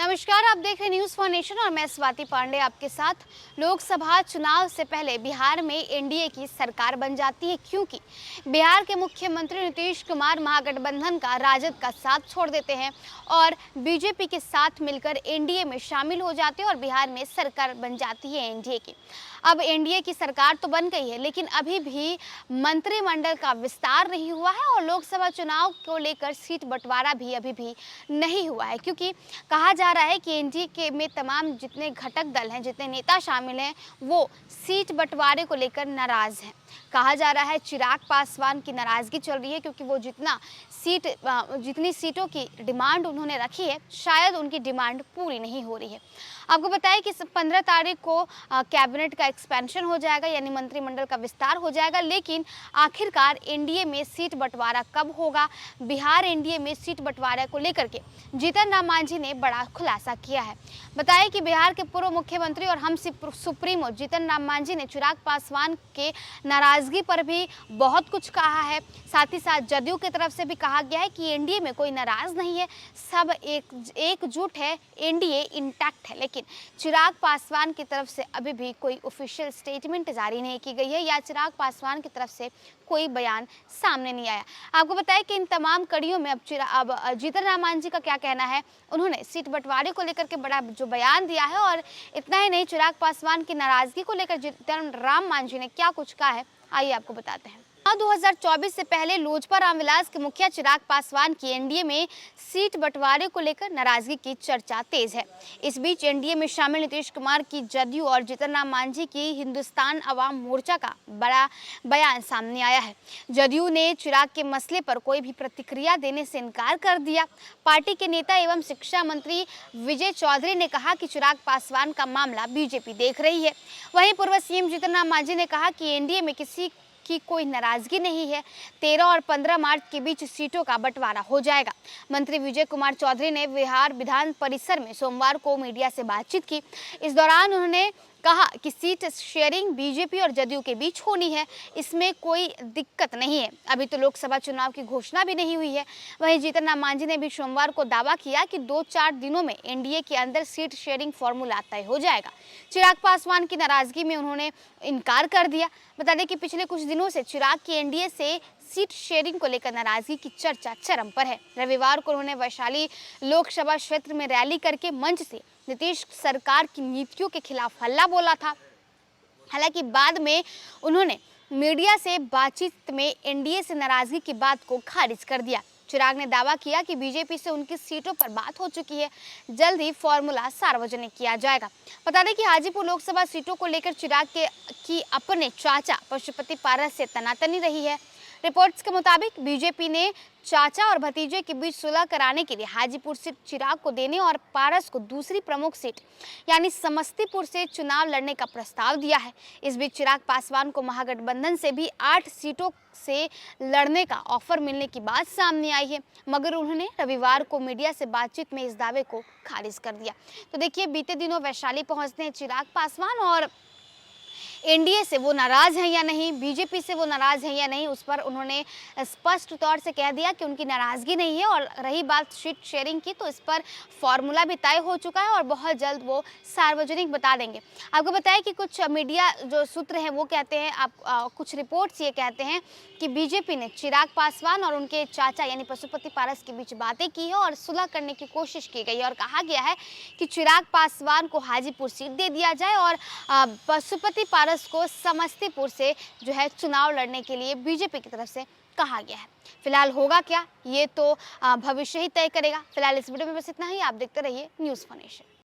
नमस्कार, आप देख रहे हैं न्यूज़ फॉर नेशन और मैं स्वाति पांडे आपके साथ। लोकसभा चुनाव से पहले बिहार में एनडीए की सरकार बन जाती है, क्योंकि बिहार के मुख्यमंत्री नीतीश कुमार महागठबंधन का राजद का साथ छोड़ देते हैं और बीजेपी के साथ मिलकर एनडीए में शामिल हो जाते हैं और बिहार में सरकार बन जाती है एनडीए की। अब एनडीए की सरकार तो बन गई है, लेकिन अभी भी मंत्रिमंडल का विस्तार नहीं हुआ है और लोकसभा चुनाव को लेकर सीट बंटवारा भी अभी भी नहीं हुआ है, क्योंकि कहा जा रहा है कि एनडीए के में तमाम जितने घटक दल हैं, जितने नेता शामिल हैं, वो सीट बंटवारे को लेकर नाराज हैं। कहा जा रहा है चिराग पासवान की नाराजगी चल रही है, क्योंकि वो जितनी सीटों की डिमांड उन्होंने रखी है, शायद उनकी डिमांड पूरी नहीं हो रही है। आपको बताएं कि 15 तारीख को कैबिनेट का एक्सपेंशन हो जाएगा, यानी मंत्रिमंडल का विस्तार हो जाएगा, लेकिन आखिरकार एनडीए में सीट बंटवारा कब होगा? बिहार एनडीए में सीट बंटवारा को लेकर के जीतन राम मांझी ने बड़ा खुलासा किया है। बताया कि बिहार के पूर्व मुख्यमंत्री और हम सुप्रीमो जीतन राम मांझी ने चिराग पासवान के नाराजगी पर भी बहुत कुछ कहा है। साथ ही साथ जदयू की तरफ से भी कहा गया है कि एनडीए में कोई नाराज नहीं है, सब एकजुट है, एनडीए इंटैक्ट है। लेकिन चिराग पासवान की तरफ से अभी भी कोई ऑफिशियल स्टेटमेंट जारी नहीं की गई है या चिराग पासवान की तरफ से कोई बयान सामने नहीं आया। आपको बताएं कि इन तमाम कड़ियों में अब जीतन राम मांझी का क्या कहना है। उन्होंने सीट बंटवारे को लेकर के बड़ा जो बयान दिया है, और इतना ही नहीं, चिराग पासवान की नाराजगी को लेकर जीतन राम मांझी ने क्या कुछ कहा है, आइए आपको बताते हैं। 2024 से पहले लोजपा रामविलास के मुखिया चिराग पासवान की एनडीए में सीट बंटवारे को लेकर नाराजगी की चर्चा तेज है। इस बीच एनडीए में शामिल नीतीश कुमार की जदयू और जीतन राम मांझी की हिंदुस्तान अवाम मोर्चा का बड़ा बयान सामने आया है। जदयू ने चिराग के मसले पर कोई भी प्रतिक्रिया देने से इनकार कर दिया। पार्टी के नेता एवं शिक्षा मंत्री विजय चौधरी ने कहा कि चिराग पासवान का मामला बीजेपी देख रही है। वहीं पूर्व सीएम जीतन राम मांझी ने कहा कि एनडीए में किसी की कोई नाराजगी नहीं है, 13 और 15 मार्च के बीच सीटों का बंटवारा हो जाएगा। मंत्री विजय कुमार चौधरी ने बिहार विधान परिसर में सोमवार को मीडिया से बातचीत की। इस दौरान उन्होंने कहा कि सीट शेयरिंग बीजेपी और जदयू के बीच होनी है, इसमें कोई दिक्कत नहीं है। अभी तो लोकसभा चुनाव की घोषणा भी नहीं हुई है। वहीं जीतन राम मांझी ने भी सोमवार को दावा किया कि 2-4 दिनों में एनडीए के अंदर सीट शेयरिंग फॉर्मूला तय हो जाएगा। चिराग पासवान की नाराजगी में उन्होंने इनकार कर दिया। बता दें कि पिछले कुछ दिनों से चिराग की एनडीए से सीट शेयरिंग को लेकर नाराजगी की चर्चा चरम पर है। रविवार को उन्होंने वैशाली लोकसभा क्षेत्र में रैली करके मंच से नीतीश सरकार की नीतियों के खिलाफ हल्ला बोला था। हालांकि बाद में उन्होंने मीडिया से बातचीत में एनडीए से नाराजगी की बात को खारिज कर दिया। चिराग ने दावा किया कि बीजेपी से उनकी सीटों पर बात हो चुकी है, जल्द ही फॉर्मूला सार्वजनिक किया जाएगा। बता दें कि हाजीपुर लोकसभा सीटों को लेकर चिराग की अपने चाचा पशुपति पारस से तनातनी रही है। रिपोर्ट्स के मुताबिक बीजेपी ने चाचा और भतीजे के बीच सुलह कराने के लिए हाजीपुर सीट चिराग को देने और पारस को दूसरी प्रमुख सीट यानी समस्तीपुर से चुनाव लड़ने का प्रस्ताव दिया है। इस बीच चिराग पासवान को महागठबंधन से भी 8 सीटों से लड़ने का ऑफर मिलने की बात सामने आई है, मगर उन्होंने रविवार को मीडिया से बातचीत में इस दावे को खारिज कर दिया। तो देखिए, बीते दिनों वैशाली पहुंचते हैं चिराग पासवान और एनडीए से वो नाराज हैं या नहीं, बीजेपी से वो नाराज हैं या नहीं, उस पर उन्होंने स्पष्ट तौर से कह दिया कि उनकी नाराजगी नहीं है। और रही बात सीट शेयरिंग की, तो इस पर फॉर्मूला भी तय हो चुका है और बहुत जल्द वो सार्वजनिक बता देंगे। आपको बताएं कि कुछ मीडिया जो सूत्र हैं वो कहते हैं, कुछ रिपोर्ट्स ये कहते हैं कि बीजेपी ने चिराग पासवान और उनके चाचा यानी पशुपति पारस के बीच बातें की है और सुलह करने की कोशिश की गई है और कहा गया है कि चिराग पासवान को हाजीपुर सीट दे दिया जाए और पशुपति पारस को समस्तीपुर से जो है चुनाव लड़ने के लिए बीजेपी की तरफ से कहा गया है। फिलहाल होगा क्या, ये तो भविष्य ही तय करेगा। फिलहाल इस वीडियो में बस इतना ही। आप देखते रहिए न्यूज़ फॉर नेशन।